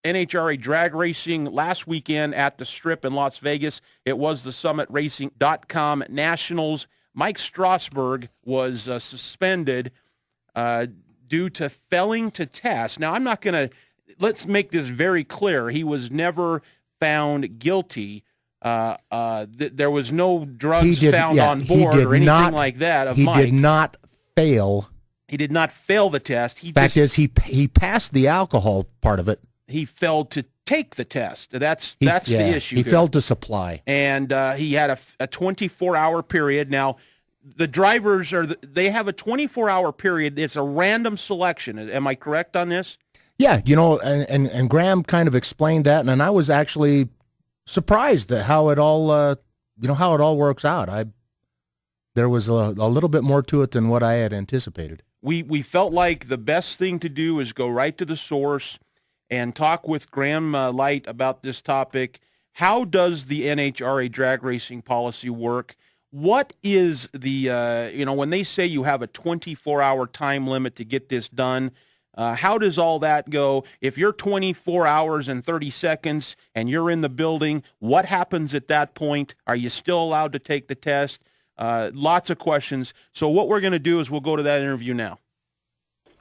NHRA drag racing last weekend at the Strip in Las Vegas. It was the SummitRacing.com Nationals. Mike Strasburg was suspended due to failing to test. Now, I'm not going to, let's make this very clear. He was never found guilty. There was no drugs found on board or anything like that of Mike. He did not fail. He did not fail the test. Fact is, he passed the alcohol part of it. He failed to take the test. That's the issue. He failed to supply. And he had a 24-hour period. Now, the drivers they have a 24-hour period. It's a random selection. Am I correct on this? Yeah, and Graham kind of explained that, and I was actually surprised at how it all how it all works out. There was a little bit more to it than what I had anticipated. We felt like the best thing to do is go right to the source and talk with Graham Light about this topic. How does the NHRA drag racing policy work? What is the, when they say you have a 24-hour time limit to get this done, how does all that go? If you're 24 hours and 30 seconds and you're in the building, what happens at that point? Are you still allowed to take the test? Lots of questions. So what we're going to do is we'll go to that interview now.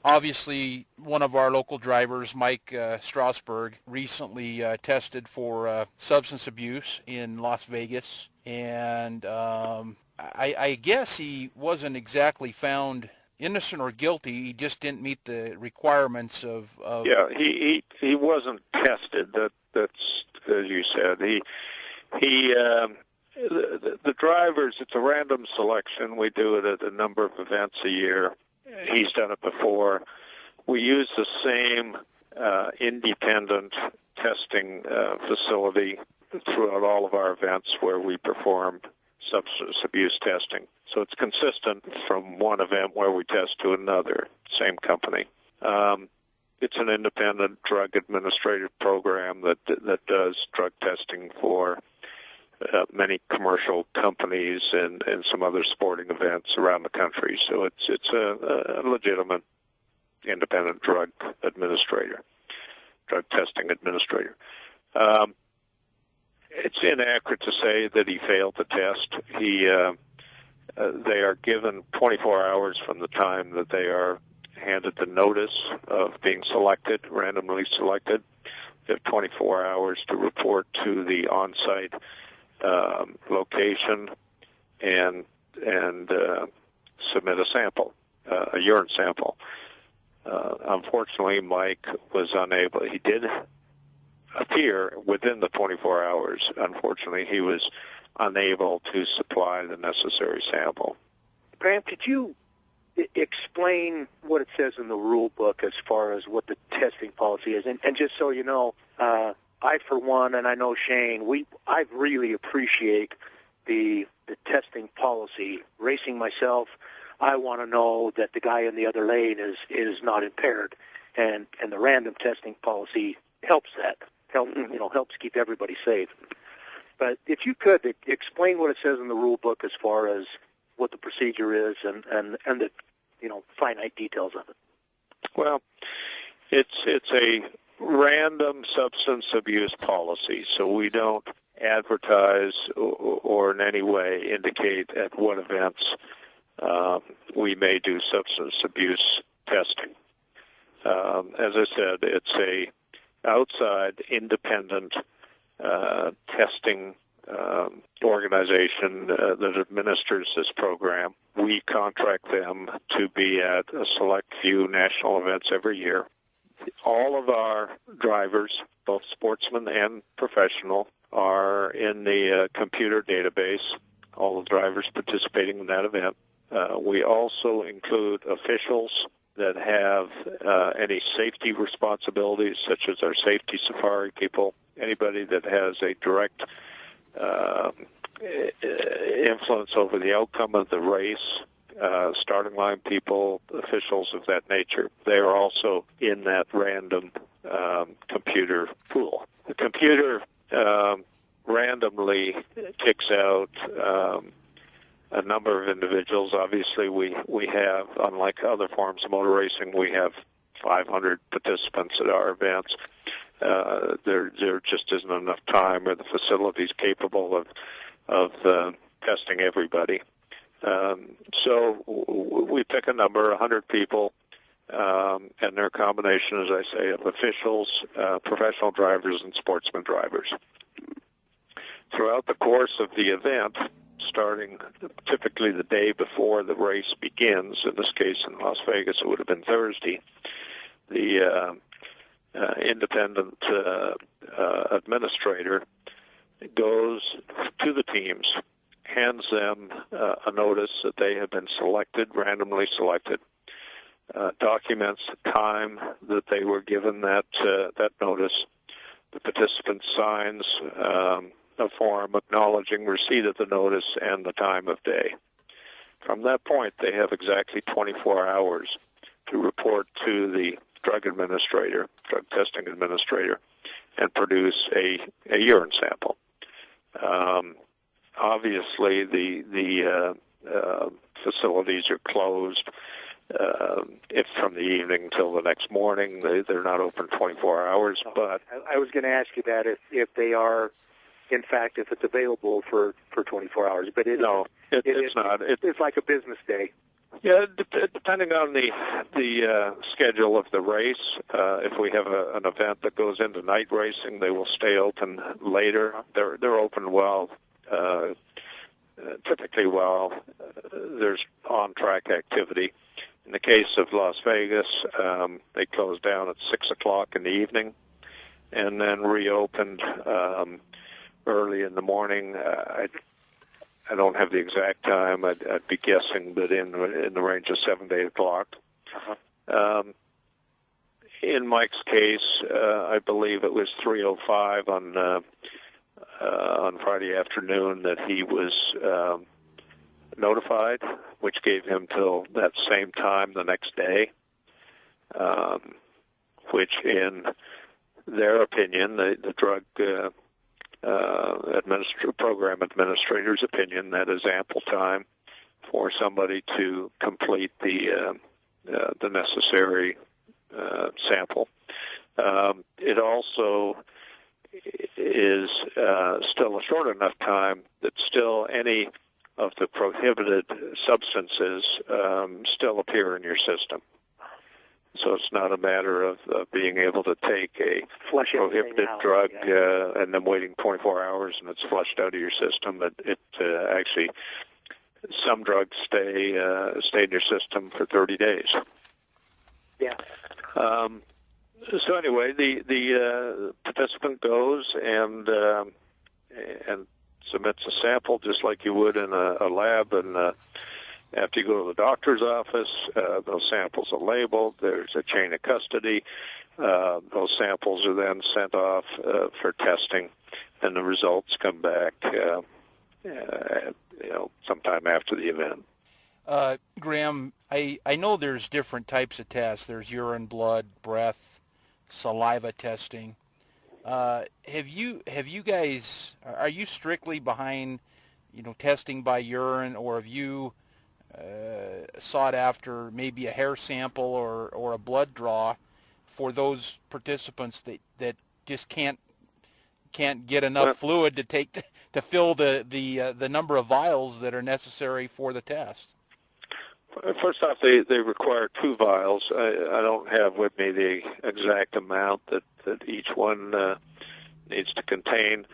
Obviously, one of our local drivers, Mike Strasburg, recently tested for substance abuse in Las Vegas. And I guess he wasn't exactly found innocent or guilty. He just didn't meet the requirements of... Yeah, he wasn't tested. That's as you said. The drivers, it's a random selection. We do it at a number of events a year. He's done it before. We use the same independent testing facility throughout all of our events where we perform substance abuse testing. So it's consistent from one event where we test to another, same company. It's an independent drug administrative program that does drug testing for many commercial companies and some other sporting events around the country. So it's a legitimate independent drug testing administrator. It's inaccurate to say that he failed the test. They are given 24 hours from the time that they are handed the notice of being selected, randomly selected. They have 24 hours to report to the on-site location and submit a sample, a urine sample. Unfortunately, Mike was unable. He did appear within the 24 hours. Unfortunately, he was unable to supply the necessary sample. Graham, could you explain what it says in the rule book as far as what the testing policy is? And just so you know, I, for one, and I know Shane, I really appreciate the testing policy. Racing myself, I want to know that the guy in the other lane is not impaired, and the random testing policy helps that. Helps keep everybody safe. But if you could explain what it says in the rule book as far as what the procedure is and the finite details of it. Well, it's a random substance abuse policy, so we don't advertise or in any way indicate at what events we may do substance abuse testing. As I said, it's a outside independent testing organization that administers this program. We contract them to be at a select few national events every year. All of our drivers, both sportsmen and professional, are in the computer database, all the drivers participating in that event. We also include officials that have any safety responsibilities, such as our safety safari people, anybody that has a direct influence over the outcome of the race, starting line people, officials of that nature. They are also in that random computer pool. The computer randomly kicks out a number of individuals. Obviously, we have, unlike other forms of motor racing, we have 500 participants at our events. there just isn't enough time or the facilities capable of testing everybody. So we pick a number, 100 people, and they're a combination, as I say, of officials, professional drivers, and sportsman drivers. Throughout the course of the event, starting typically the day before the race begins, in this case in Las Vegas it would have been Thursday, the independent administrator goes to the teams, hands them a notice that they have been selected, randomly selected, documents the time that they were given that notice. The participant signs a form acknowledging receipt of the notice and the time of day. From that point, they have exactly 24 hours to report to the drug testing administrator, and produce a urine sample. Obviously, the facilities are closed if from the evening till the next morning. They're not open 24 hours. But I was going to ask you that if they are, in fact, if it's available for 24 hours. But it's not. It's like a business day. Yeah, depending on the schedule of the race. If we have an event that goes into night racing, they will stay open later. They're open typically while there's on-track activity. In the case of Las Vegas, they closed down at 6 o'clock in the evening and then reopened early in the morning. I don't have the exact time. I'd be guessing, but in the range of 7 to 8 o'clock. Uh-huh. In Mike's case, I believe it was 3:05 on Friday afternoon that he was notified, which gave him till that same time the next day, which in their opinion, the drug program administrator's opinion, that is ample time for somebody to complete the necessary sample. It also is still a short enough time that still any of the prohibited substances still appear in your system. So it's not a matter of being able to take a prohibited drug and then waiting 24 hours and it's flushed out of your system. But it actually, some drugs stay in your system for 30 days. Yeah. So anyway, the participant goes and submits a sample just like you would in a lab, and after you go to the doctor's office, those samples are labeled. There's a chain of custody. Those samples are then sent off for testing, and the results come back sometime after the event. Graham, I know there's different types of tests. There's urine, blood, breath, saliva testing. Have you guys, are you strictly behind, testing by urine, or have you sought after maybe a hair sample or a blood draw for those participants that just can't get enough fluid to fill the number of vials that are necessary for the test? First off, they require 2 vials. I don't have with me the exact amount that each one needs to contain.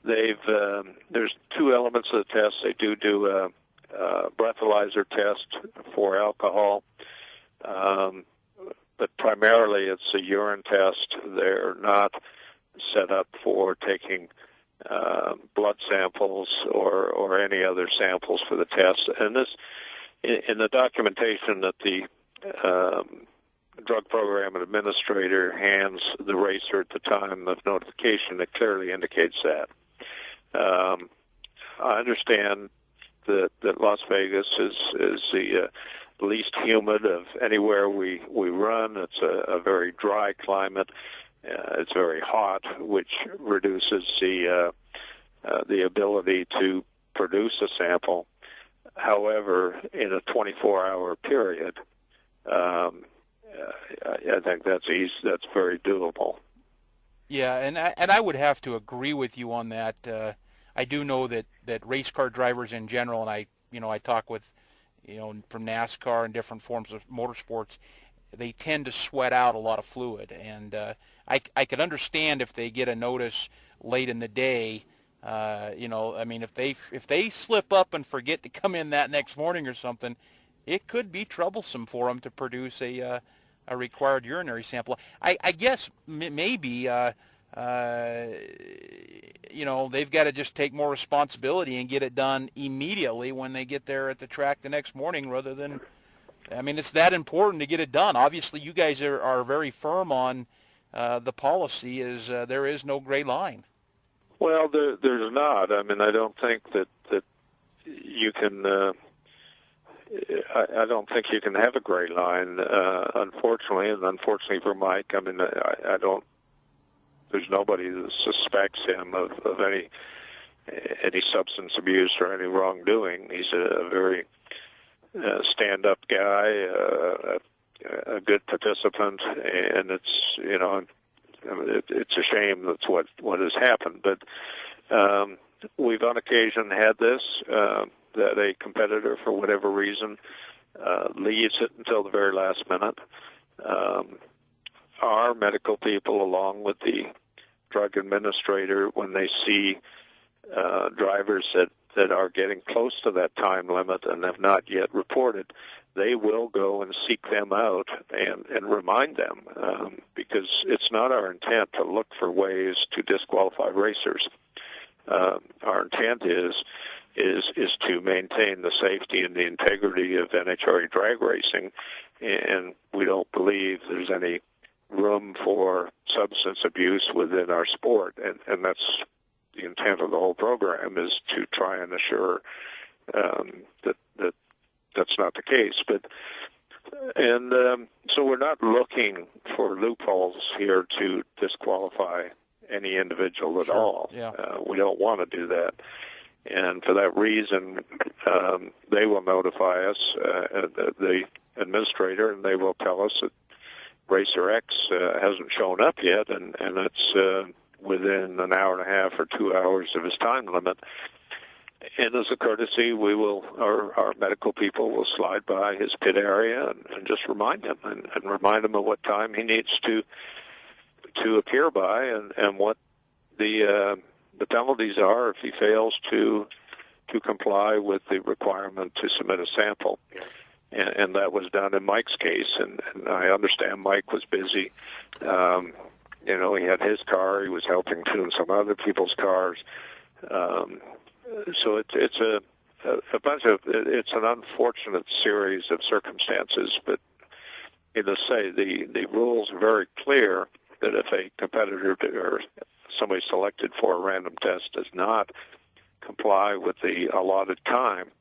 There's 2 elements of the test. They do a breathalyzer test for alcohol, but primarily it's a urine test. They're not set up for taking blood samples or any other samples for the test. And this, in the documentation that the drug program administrator hands the racer at the time of notification, it clearly indicates that. I understand that Las Vegas is the least humid of anywhere we run. It's a very dry climate. It's very hot, which reduces the ability to produce a sample. However, in a 24-hour period, I think that's very doable. Yeah, and I would have to agree with you on that. I do know that race car drivers in general, and I talk with, from NASCAR and different forms of motorsports, they tend to sweat out a lot of fluid, and I could understand if they get a notice late in the day. If they slip up and forget to come in that next morning or something, it could be troublesome for them to produce a required urinary sample. I guess maybe they've got to just take more responsibility and get it done immediately when they get there at the track the next morning, rather than, it's that important to get it done. Obviously, you guys are very firm on the policy is there is no gray line. Well, there's not. I don't think that you can. I don't think you can have a gray line, unfortunately, and unfortunately for Mike. I don't. There's nobody that suspects him of any substance abuse or any wrongdoing. He's a very stand-up guy, a good participant, and it's it's a shame that's what has happened. But we've on occasion had this. That a competitor, for whatever reason, leaves it until the very last minute. Our medical people, along with the drug administrator, when they see drivers that are getting close to that time limit and have not yet reported, they will go and seek them out and remind them, because it's not our intent to look for ways to disqualify racers. Our intent is to maintain the safety and the integrity of NHRA drag racing, and we don't believe there's any room for substance abuse within our sport, and that's the intent of the whole program, is to try and assure that's not the case. So we're not looking for loopholes here to disqualify any individual at all. Yeah. We don't want to do that. And for that reason, they will notify us, the administrator, and they will tell us that Racer X hasn't shown up yet, and it's within an hour and a half or 2 hours of his time limit. And as a courtesy, our medical people will slide by his pit area and just remind him, and remind him of what time he needs to appear by, and what the penalties are if he fails to comply with the requirement to submit a sample. And that was done in Mike's case, and I understand Mike was busy. He had his car. He was helping tune some other people's cars. So it's a bunch of, it's an unfortunate series of circumstances, but the rules are very clear that if a competitor or somebody selected for a random test does not comply with the allotted time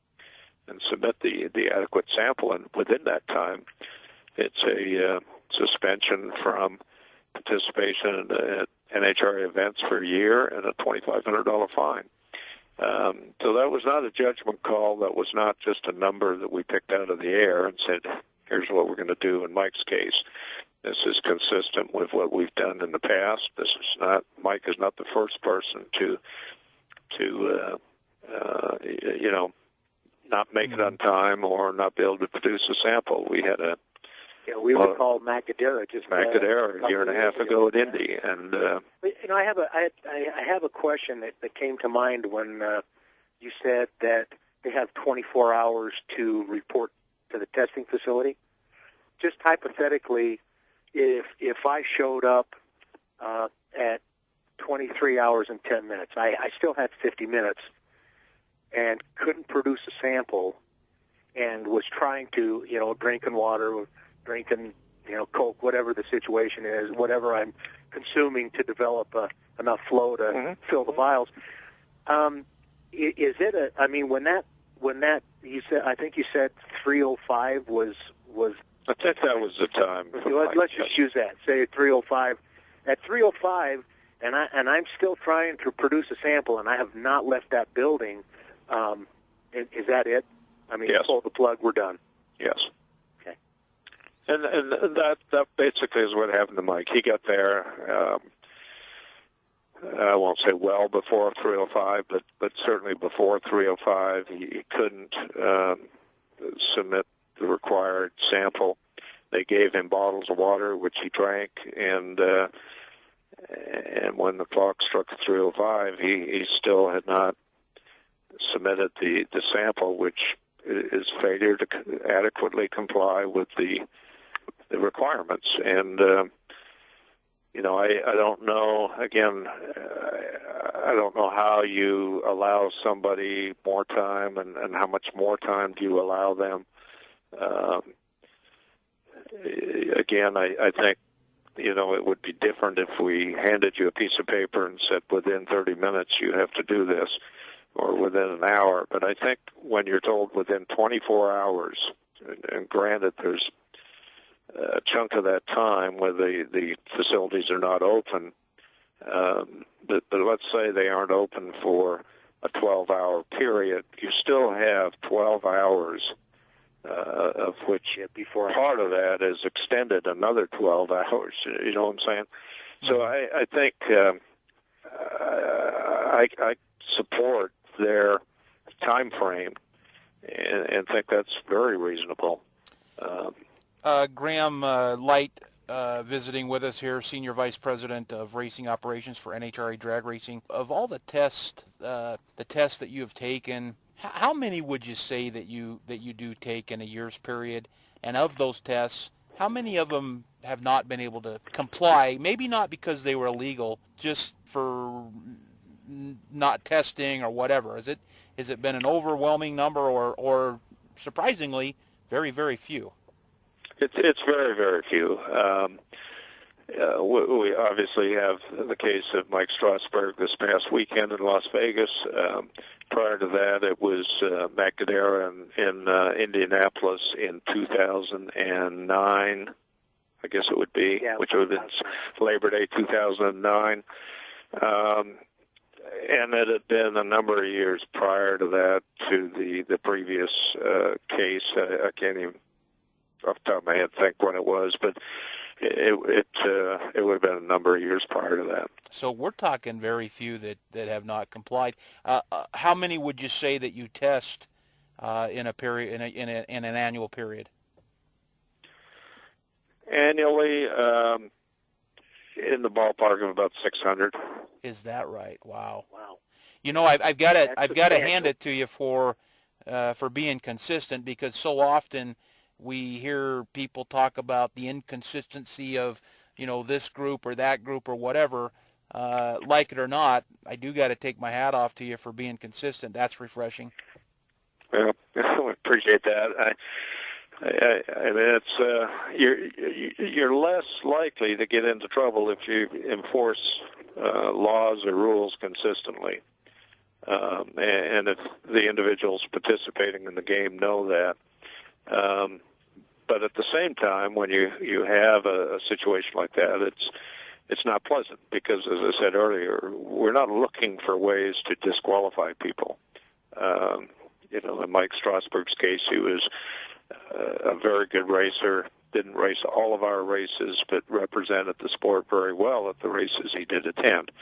and submit the adequate sample, and within that time, it's a suspension from participation at NHRA events for a year and a $2,500 fine. So that was not a judgment call. That was not just a number that we picked out of the air and said, here's what we're going to do in Mike's case. This is consistent with what we've done in the past. Mike is not the first person to not make it on time or not be able to produce a sample. We had we recall Macadera a year and a half ago at Indy, and I have a question that came to mind when you said that they have 24 hours to report to the testing facility. Just hypothetically, if I showed up at 23 hours and 10 minutes, I still had 50 minutes and couldn't produce a sample, and was trying to, drinking water, drinking, Coke, whatever the situation is, whatever I'm consuming to develop enough flow to fill the vials. Is it when that you said, I think you said 3:05 was. I think that was the time. Let's just use that. Say 3:05. At 3:05, and I'm still trying to produce a sample, and I have not left that building. Is that it? Yes. Pull the plug. We're done. Yes. Okay. And that basically is what happened to Mike. He got there. I won't say well before 305, but certainly before 305, he couldn't submit the required sample. They gave him bottles of water, which he drank, and when the clock struck 305, he still had not submitted the sample, which is failure to adequately comply with the requirements. And I don't know. Again, I don't know how you allow somebody more time, and how much more time do you allow them. Again, I think, it would be different if we handed you a piece of paper and said within 30 minutes you have to do this, or within an hour. But I think when you're told within 24 hours, and granted there's a chunk of that time where the facilities are not open, but let's say they aren't open for a 12-hour period, you still have 12 hours of which part of that is extended another 12 hours. You know what I'm saying? So I think I support their time frame and think that's very reasonable. Graham Light visiting with us here, Senior Vice President of Racing Operations for NHRA Drag Racing. Of all the tests that you have taken, how many would you say that you do take in a year's period? And of those tests, how many of them have not been able to comply? Maybe not because they were illegal, just for not testing or whatever. Has it been an overwhelming number, or surprisingly, very, very few? It's very, very few. We obviously have the case of Mike Strasburg this past weekend in Las Vegas. Prior to that, it was Macadera in Indianapolis in 2009, I guess it would be, which would have been Labor Day 2009. And it had been a number of years prior to that to the previous case. I can't even, off the top of my head, think when it was, but it would have been a number of years prior to that. So we're talking very few that have not complied. How many would you say that you test in a period in an annual period? Annually, in the ballpark of about 600. Is that right? Wow. I've got to hand it to you for being consistent, because so often we hear people talk about the inconsistency of, this group or that group or whatever. Like it or not, I do got to take my hat off to you for being consistent. That's refreshing. Well, I appreciate that. I mean, it's you're less likely to get into trouble if you enforce laws or rules consistently, and if the individuals participating in the game know that. But at the same time, when you have a situation like that, it's not pleasant, because, as I said earlier, we're not looking for ways to disqualify people. In Mike Strasburg's case, he was a very good racer, didn't race all of our races, but represented the sport very well at the races he did attend.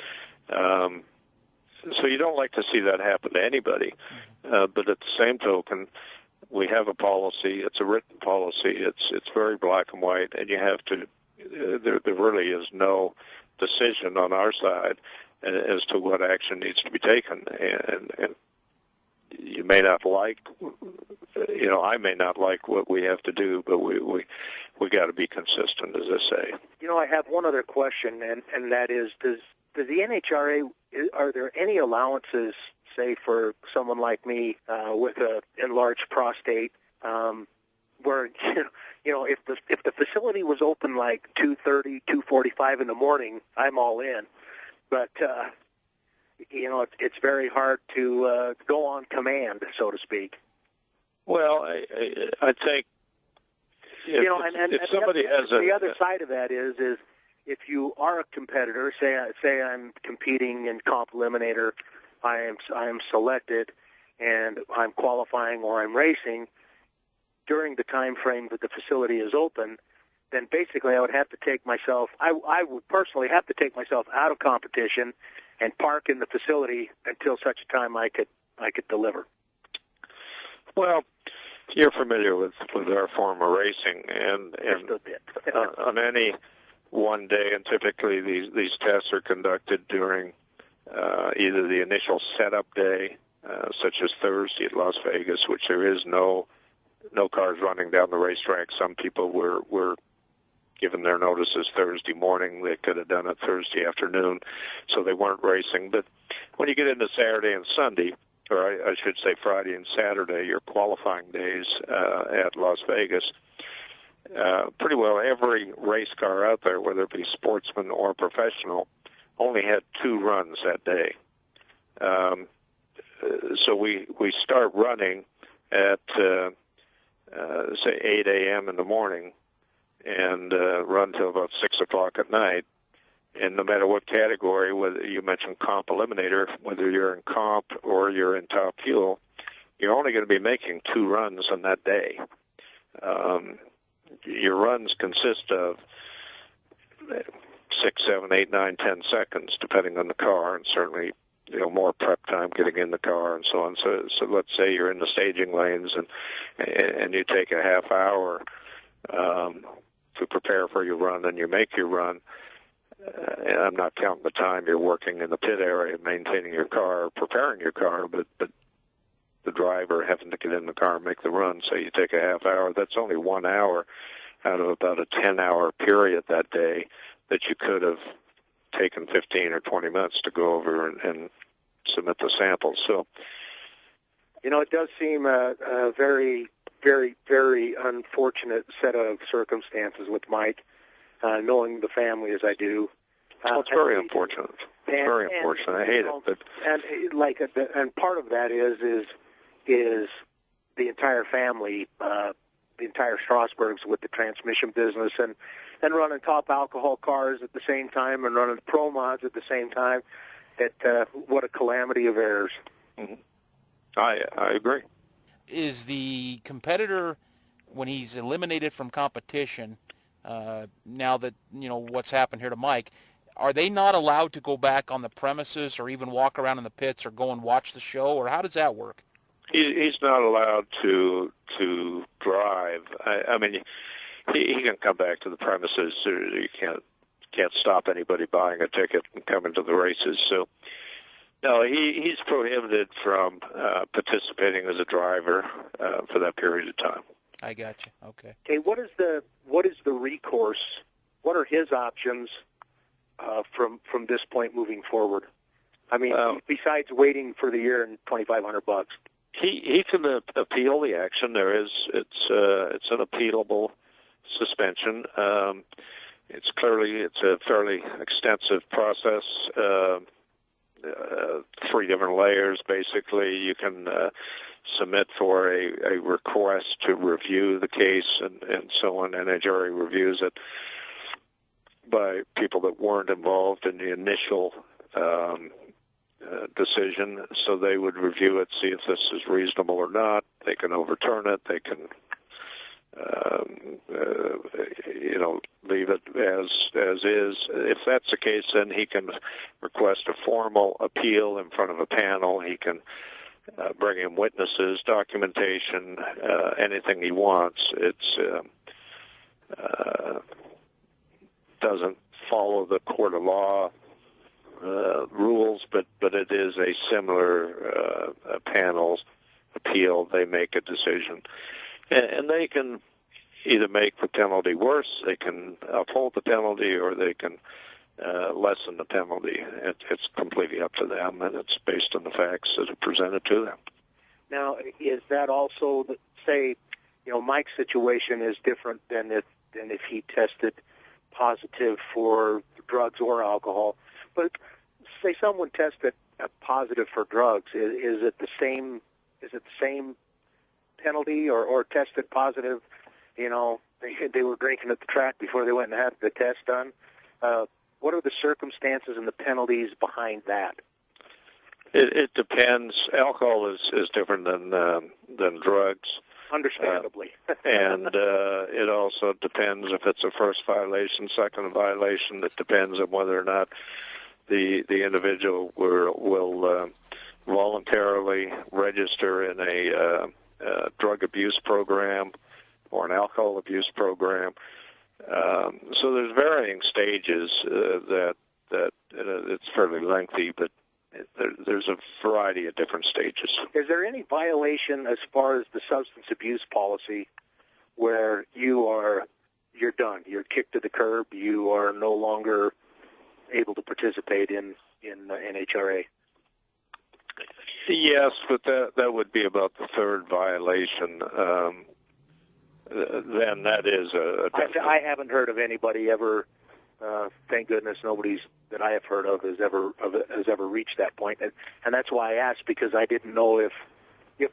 So you don't like to see that happen to anybody. But at the same token, we have a policy. It's a written policy. It's very black and white, and you have to. There really is no decision on our side as to what action needs to be taken, and you may not like. I may not like what we have to do, but we got to be consistent, as I say. I have one other question, and that is, does the NHRA, are there any allowances, say, for someone like me with an enlarged prostate, where if the facility was open like 2:30, 2:45 in the morning, I'm all in, but it's very hard to go on command, so to speak. Well, I think if somebody has the other side of that is if you are a competitor, say I'm competing in Comp Eliminator, I am selected, and I'm qualifying or I'm racing during the time frame that the facility is open, then basically I would have to take myself. I would personally have to take myself out of competition park in the facility until such time I could deliver. Well, you're familiar with our form of racing, and Just a bit. on any one day, and typically these tests are conducted during either the initial setup day, such as Thursday at Las Vegas, which there is no cars running down the racetrack. Some people were given their notices Thursday morning. They could have done it Thursday afternoon, so they weren't racing. But when you get into Saturday and Sunday, or I should say Friday and Saturday, your qualifying days at Las Vegas, pretty well every race car out there, whether it be sportsman or professional, only had 2 runs that day. So we start running at, say, 8 a.m. in the morning and run till about 6 o'clock at night. And no matter what category, whether you mentioned comp eliminator, whether you're in comp or you're in top fuel, you're only going to be making 2 runs on that day. Your runs consist of 6, 7, 8, 9, 10 seconds, depending on the car, and certainly more prep time getting in the car and so on. So let's say you're in the staging lanes and you take a half hour to prepare for your run, and you make your run. And I'm not counting the time you're working in the pit area, maintaining your car, preparing your car, but the driver having to get in the car and make the run. So you take a half hour. That's only 1 hour out of about a 10-hour period that day that you could have taken 15 or 20 minutes to go over and submit the samples. So, it does seem a very, very, very unfortunate set of circumstances with Mike, knowing the family as I do. Well, it's very unfortunate. It's very unfortunate. I hate it. But and part of that is the entire family, the entire Strasburgs with the transmission business and running top alcohol cars at the same time and running pro mods at the same time. What a calamity of errors. Mm-hmm. I agree. Is the competitor, when he's eliminated from competition, now that what's happened here to Mike, are they not allowed to go back on the premises or even walk around in the pits or go and watch the show, or how does that work? He's not allowed to drive. I mean, he can come back to the premises. You can't stop anybody buying a ticket and coming to the races. So, no, he's prohibited from participating as a driver for that period of time. I got you. Okay. Okay. What is the recourse? What are his options from this point moving forward? I mean, besides waiting for the year and $2,500. He can appeal the action. It's an appealable suspension. It's a fairly extensive process. 3 different layers, basically. You can submit for a request to review the case and so on. NHRA reviews it by people that weren't involved in the initial decision, so they would review it, see if this is reasonable or not. They can overturn it. They can leave it as is. If that's the case, then he can request a formal appeal in front of a panel. He can bring in witnesses, documentation, anything he wants. It's doesn't follow the court of law rules, but it is a similar panel's appeal. They make a decision, and they can either make the penalty worse, they can uphold the penalty, or they can lessen the penalty. It's completely up to them, and it's based on the facts that are presented to them. Now, is that also, say, Mike's situation is different than if he tested positive for drugs or alcohol, but say someone tested positive for drugs, is it the same? Is it the same penalty, or tested positive? They were drinking at the track before they went and had the test done. What are the circumstances and the penalties behind that? It depends. Alcohol is different than drugs. Understandably. And it also depends if it's a first violation, second violation. It depends on whether or not the individual will voluntarily register in a drug abuse program or an alcohol abuse program. So there's varying stages that it's fairly lengthy, but there's a variety of different stages. Is there any violation as far as the substance abuse policy where you're done, you're kicked to the curb, you are no longer able to participate in NHRA? Yes, but that would be about the third violation. Then that is a I haven't heard of anybody ever. Thank goodness nobody's that I have heard of has ever reached that point, and that's why I asked, because I didn't know if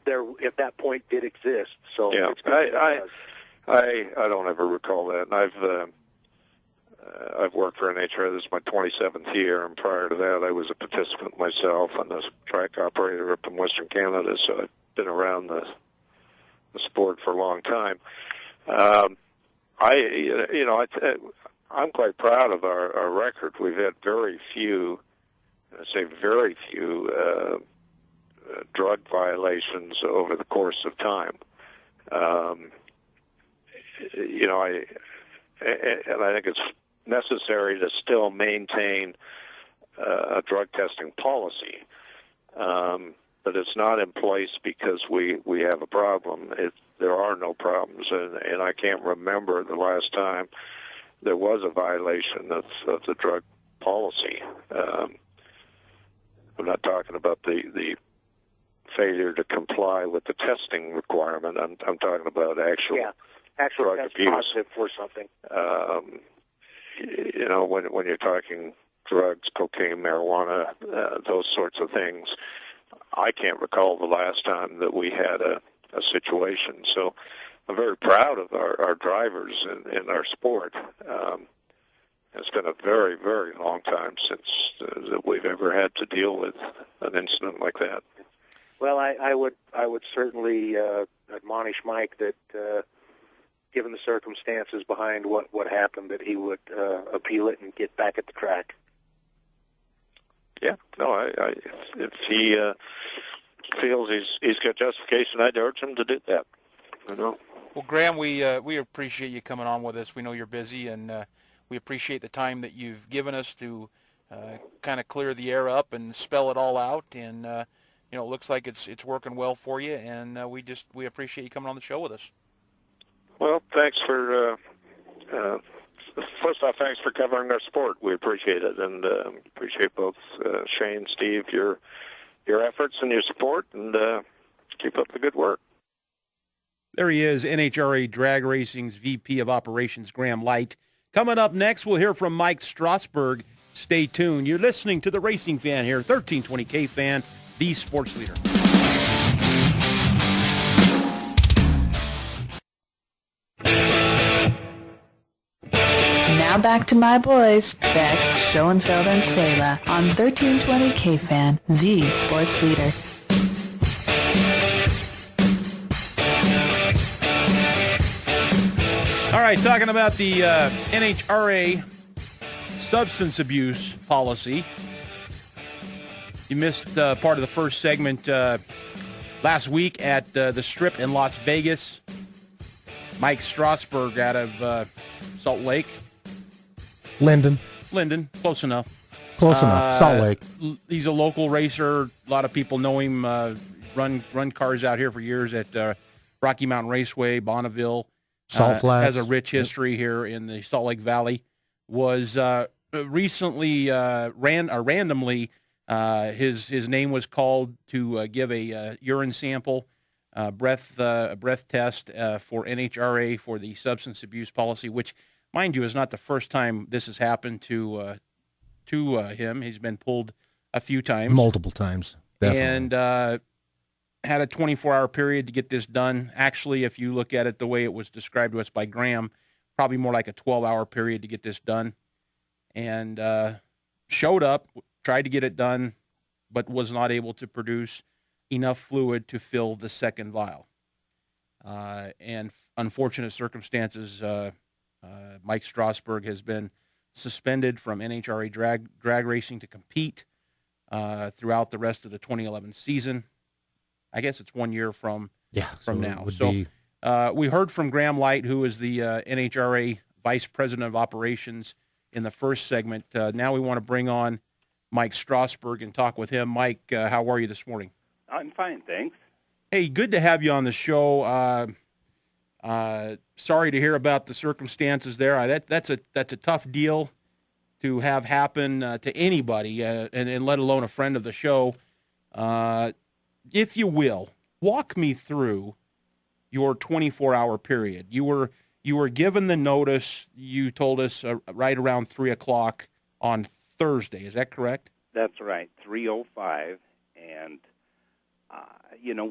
that point did exist. So yeah, I don't ever recall that. And I've worked for NHRA. This is my 27th year, and prior to that, I was a participant myself and a track operator up in Western Canada. So I've been around the sport for a long time. I'm quite proud of our record. We've had very few drug violations over the course of time. And I think it's necessary to still maintain a drug testing policy. But it's not in place because we have a problem. There are no problems, and I can't remember the last time there was a violation of the drug policy. I'm not talking about the failure to comply with the testing requirement. I'm talking about actual drug abuse. Positive for something. When you're talking drugs, cocaine, marijuana, those sorts of things, I can't recall the last time that we had a situation. So I'm very proud of our drivers in our sport. It's been a very, very long time since that we've ever had to deal with an incident like that. Well, I would certainly admonish Mike that, given the circumstances behind what happened, that he would appeal it and get back at the track. Yeah, no, if he feels he's got justification, I'd urge him to do that. Well, Graham, we appreciate you coming on with us. We know you're busy, and we appreciate the time that you've given us to kind of clear the air up and spell it all out. And it looks like it's working well for you, and we appreciate you coming on the show with us. Well, thanks for. First off, thanks for covering our sport. We appreciate it, and appreciate both Shane, Steve, your efforts and your support, and keep up the good work. There he is, NHRA Drag Racing's VP of Operations, Graham Light. Coming up next, we'll hear from Mike Strasburg. Stay tuned. You're listening to The Racing Fan here, 1320 K-Fan, the sports leader. Now back to my boys, Beck, Schoenfeld, and Sela on 1320 K-Fan, the sports leader. All right, talking about the NHRA substance abuse policy. You missed part of the first segment last week at the Strip in Las Vegas. Mike Strasburg out of Salt Lake. Linden, close enough. Salt Lake. He's a local racer. A lot of people know him. Run cars out here for years at Rocky Mountain Raceway, Bonneville. Salt Flats. Has a rich history here in the Salt Lake Valley. Was recently randomly his name was called to give a urine sample, breath test for NHRA for the substance abuse policy, which, mind you, is not the first time this has happened to him. He's been pulled a few times, multiple times, definitely. And had a 24-hour period to get this done. Actually, if you look at it the way it was described to us by Graham, probably more like a 12-hour period to get this done. And showed up, tried to get it done, but was not able to produce enough fluid to fill the second vial. And unfortunate circumstances, Mike Strasburg has been suspended from NHRA drag racing to compete throughout the rest of the 2011 season. I guess it's 1 year from now. We heard from Graham Light, who is the NHRA Vice President of Operations in the first segment. Now we want to bring on Mike Strasburg and talk with him. Mike, how are you this morning? I'm fine, thanks. Hey, good to have you on the show. Sorry to hear about the circumstances there. That's a tough deal to have happen to anybody, and let alone a friend of the show. If you will, walk me through your 24-hour period. You were given the notice, you told us, right around 3 o'clock on Thursday. Is that correct? That's right, 3:05, and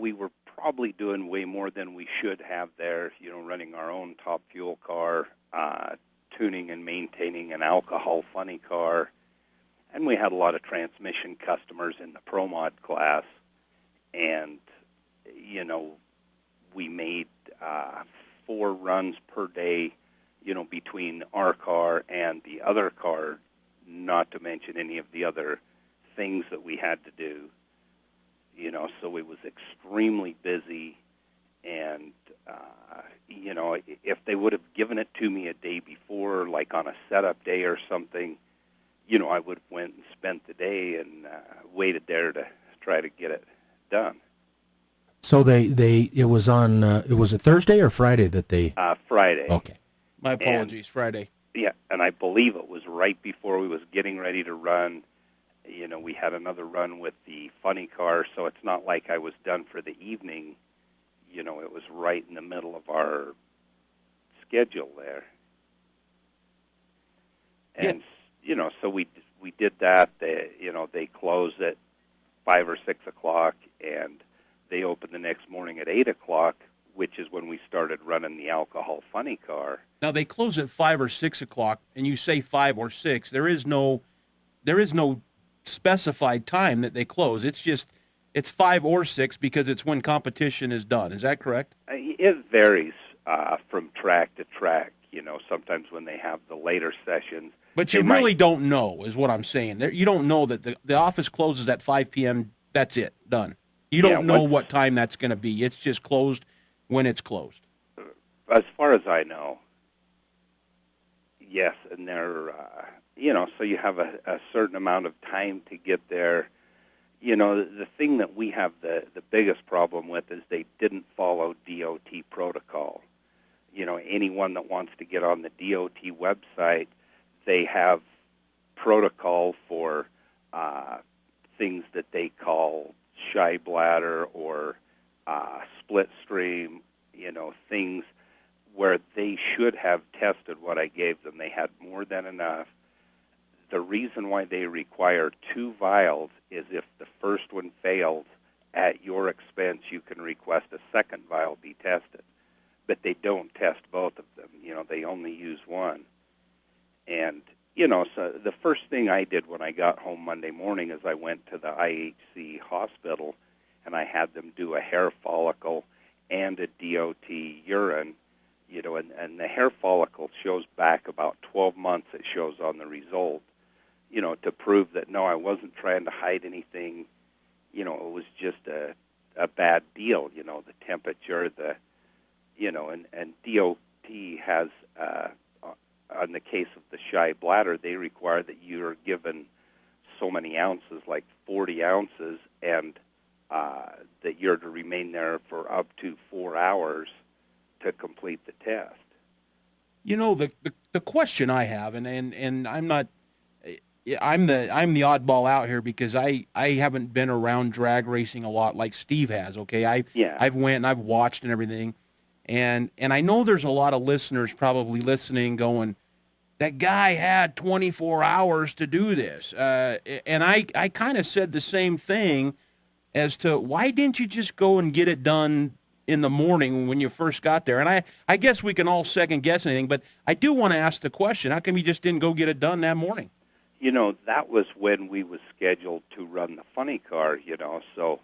we were probably doing way more than we should have there, running our own top fuel car, tuning and maintaining an alcohol funny car, and we had a lot of transmission customers in the Pro Mod class, and, we made 4 runs per day, between our car and the other car, not to mention any of the other things that we had to do. So it was extremely busy, and, if they would have given it to me a day before, like on a setup day or something, I would have went and spent the day and waited there to try to get it done. So it was a Thursday or Friday that they? Friday. Okay. My apologies, Friday. Yeah, and I believe it was right before we was getting ready to run. We had another run with the funny car, so it's not like I was done for the evening. It was right in the middle of our schedule there. And, so we did that. They closed at 5 or 6 o'clock, and they opened the next morning at 8 o'clock, which is when we started running the alcohol funny car. Now, they close at 5 or 6 o'clock, and you say 5 or 6. There is no specified time that they close. It's 5 or 6 because it's when competition is done. Is that correct? It varies from track to track. Sometimes when they have the later sessions. But you really don't know, is what I'm saying. You don't know that the office closes at 5 p.m. That's it, done. You don't know what time that's going to be. It's just closed when it's closed. As far as I know, yes, and they're, so you have a certain amount of time to get there. The thing that we have the biggest problem with is they didn't follow DOT protocol. Anyone that wants to get on the DOT website, they have protocol for things that they call shy bladder or split stream, things where they should have tested what I gave them. They had more than enough. The reason why they require 2 vials is if the first one fails, at your expense, you can request a second vial be tested. But they don't test both of them. They only use one. And, so the first thing I did when I got home Monday morning is I went to the IHC hospital, and I had them do a hair follicle and a DOT urine, and the hair follicle shows back about 12 months, it shows on the result, to prove that, no, I wasn't trying to hide anything. It was just a bad deal, the temperature, and DOT has, on the case of the shy bladder, they require that you're given so many ounces, like 40 ounces, and that you're to remain there for up to 4 hours to complete the test. The question I have, and I'm not, I'm the oddball out here because I haven't been around drag racing a lot like Steve has. Okay, I've went and I've watched and everything, and I know there's a lot of listeners probably listening going, that guy had 24 hours to do this, and I kind of said the same thing as to why didn't you just go and get it done in the morning when you first got there? And I guess we can all second guess anything, but I do want to ask the question, how come you just didn't go get it done that morning? That was when we was scheduled to run the funny car, so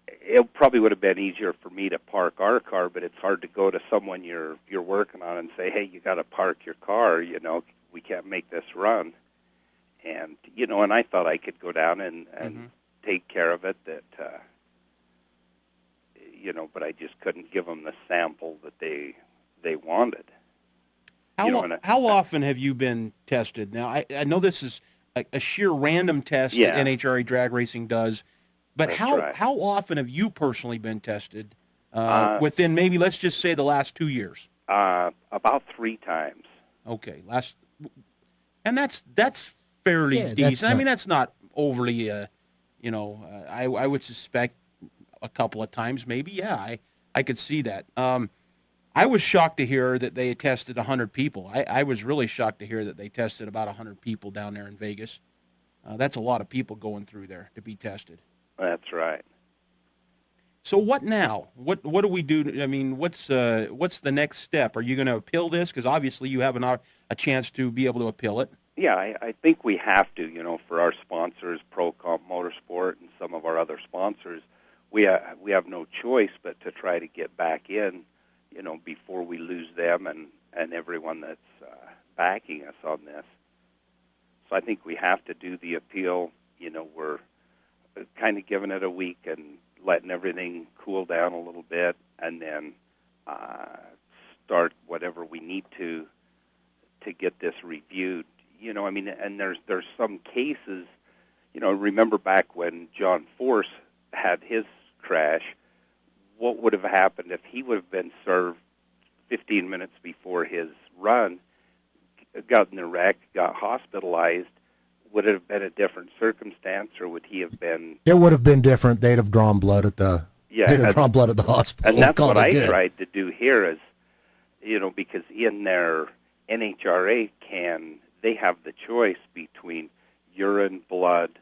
it probably would have been easier for me to park our car, but it's hard to go to someone you're working on and say, hey, you got to park your car, we can't make this run. And, you know, and I thought I could go down and take care of it, that, you know, but I just couldn't give them the sample that they wanted. How often have you been tested? Now, I know this is a sheer random test that NHRA drag racing does, but how often have you personally been tested within maybe, let's just say, the last 2 years? About 3 times. Okay, and that's fairly decent. I mean, that's not overly, I would suspect a couple of times maybe. Yeah, I could see that. I was shocked to hear that they had tested 100 people. I was really shocked to hear that they tested about 100 people down there in Vegas. That's a lot of people going through there to be tested. That's right. So what now? What do we do? I mean, what's the next step? Are you going to appeal this? Because obviously you have a chance to be able to appeal it. Yeah, I think we have to, you know, for our sponsors, ProComp Motorsport and some of our other sponsors, we have no choice but to try to get back in, you know, before we lose them and everyone that's backing us on this. So I think we have to do the appeal. You know, we're kind of giving it a week and letting everything cool down a little bit, and then start whatever we need to get this reviewed. You know, I mean, and there's some cases, you know, remember back when John Force had his crash, what would have happened if he would have been served 15 minutes before his run, got in a wreck, got hospitalized? Would it have been a different circumstance, or would he have been? It would have been different. They'd have drawn blood at the hospital. And that's what I tried to do here is, you know, because in their NHRA they have the choice between urine, blood,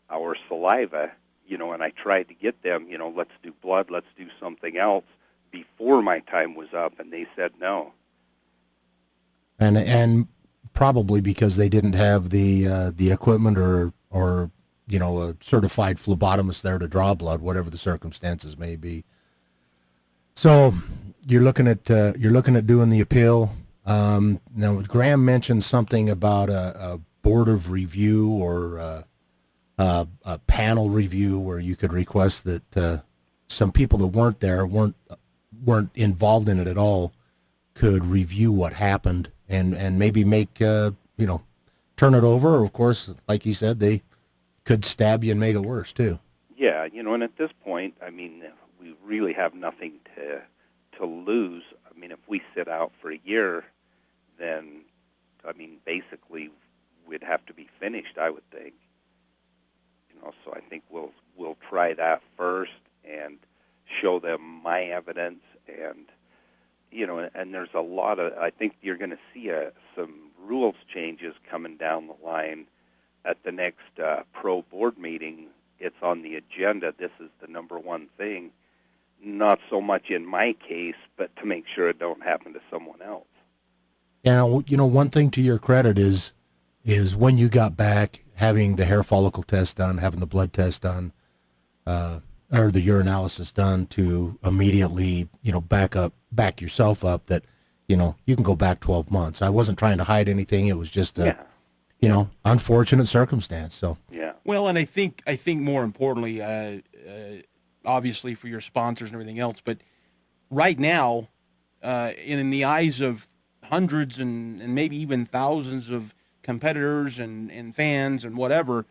or saliva, you know, and I tried to get them, you know, let's do blood, let's do something else before my time was up, and they said no. And probably because they didn't have the equipment or you know, a certified phlebotomist there to draw blood, whatever the circumstances may be. So you're looking at doing the appeal. Now Graham mentioned something about a board of review or a panel review where you could request that some people that weren't there, weren't involved in it at all, could review what happened and maybe make you know, turn it over. Or of course, like he said, they could stab you and make it worse too. Yeah, you know, and at this point, I mean, we really have nothing to lose. I mean, if we sit out for a year, then, I mean, basically we'd have to be finished, I would think. You know, so I think we'll try that first and show them my evidence, and, you know, and there's a lot of, I think you're going to see some rules changes coming down the line at the next pro board meeting. It's on the agenda. This is the number one thing, not so much in my case, but to make sure it don't happen to someone else. Now, you know, one thing to your credit is when you got back, having the hair follicle test done, having the blood test done, or the urinalysis done, to immediately, you know, back yourself up that, you know, you can go back 12 months. I wasn't trying to hide anything. It was just you know, unfortunate circumstance. So yeah. Well, and I think more importantly, obviously for your sponsors and everything else, but right now, in the eyes of hundreds and maybe even thousands of competitors and fans and whatever,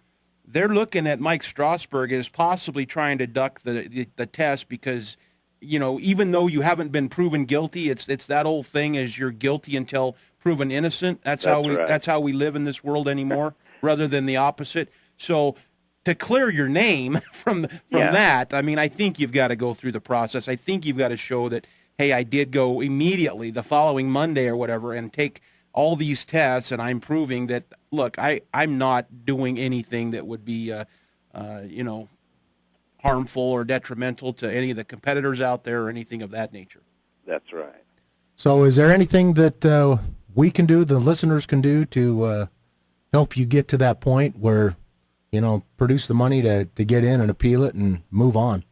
they're looking at Mike Strasburg as possibly trying to duck the test because, you know, even though you haven't been proven guilty, it's that old thing as you're guilty until proven innocent. That's how we live in this world anymore, rather than the opposite. So to clear your name from that, I mean, I think you've got to go through the process. I think you've got to show that, hey, I did go immediately the following Monday or whatever and take all these tests, and I'm proving that, look, I'm not doing anything that would be, you know, harmful or detrimental to any of the competitors out there or anything of that nature. That's right. So is there anything that we can do, the listeners can do, to help you get to that point where, you know, produce the money to get in and appeal it and move on?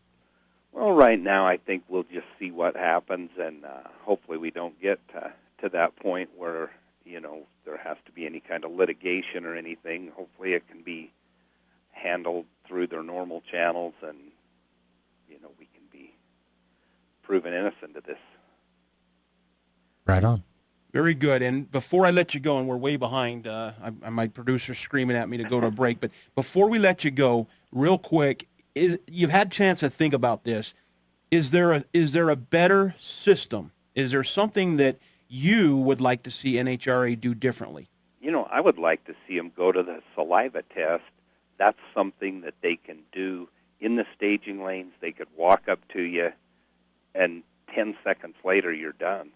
Well, right now I think we'll just see what happens, and hopefully we don't get to that point where, you know, there has to be any kind of litigation or anything. Hopefully it can be handled through their normal channels, and, we can be proven innocent of this. Right on. Very good. And before I let you go, and we're way behind, my producer's screaming at me to go to a break, but before we let you go, real quick, you've had a chance to think about this. Is there a better system? Is there something that you would like to see NHRA do differently? I would like to see them go to the saliva test. That's something that they can do in the staging lanes. They could walk up to you, and 10 seconds later you're done.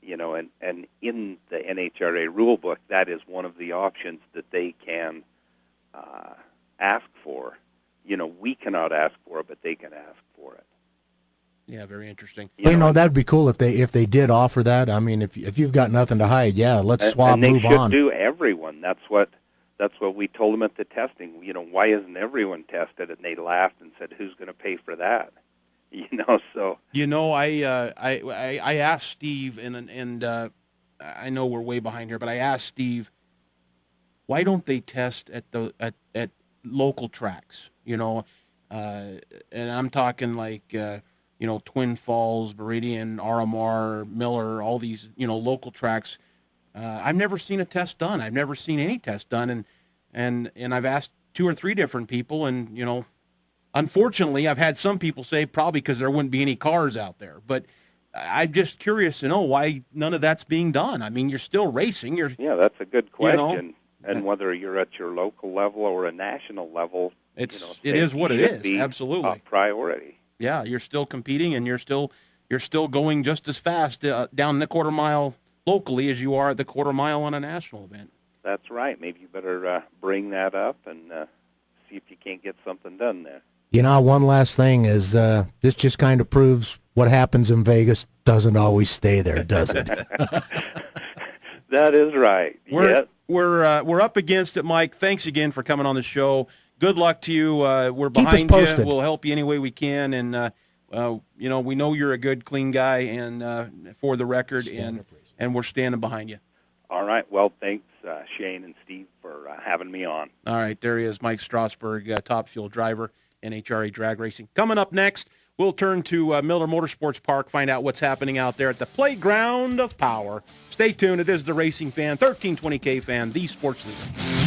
And in the NHRA rule book, that is one of the options that they can ask for. We cannot ask for it, but they can ask for it. Yeah, very interesting. That'd be cool if they did offer that. I mean, if you've got nothing to hide, yeah, let's swap, and they move should on. do everyone. That's what we told them at the testing. Why isn't everyone tested? And they laughed and said, "Who's going to pay for that?" So. I asked Steve, and I know we're way behind here, but I asked Steve, why don't they test at local tracks? And I'm talking like. Twin Falls, Meridian, RMR, Miller, all these, local tracks. I've never seen a test done. I've never seen any test done. And I've asked 2 or 3 different people, and, unfortunately, I've had some people say probably because there wouldn't be any cars out there. But I'm just curious to know why none of that's being done. I mean, you're still racing. Yeah, that's a good question. And whether you're at your local level or a national level, it is what it is. Absolutely. Top priority. Yeah, you're still competing, and you're still going just as fast down the quarter mile locally as you are at the quarter mile on a national event. That's right. Maybe you better bring that up and see if you can't get something done there. One last thing is this just kind of proves what happens in Vegas doesn't always stay there, does it? That is right. We're up against it, Mike. Thanks again for coming on the show. Good luck to you. We're behind you. We'll help you any way we can. And, we know you're a good, clean guy, and for the record, and we're standing behind you. All right. Well, thanks, Shane and Steve, for having me on. All right. There he is, Mike Strasburg, top fuel driver, NHRA drag racing. Coming up next, we'll turn to Miller Motorsports Park, find out what's happening out there at the Playground of Power. Stay tuned. It is the Racing Fan, 1320 KFan, the sports leader.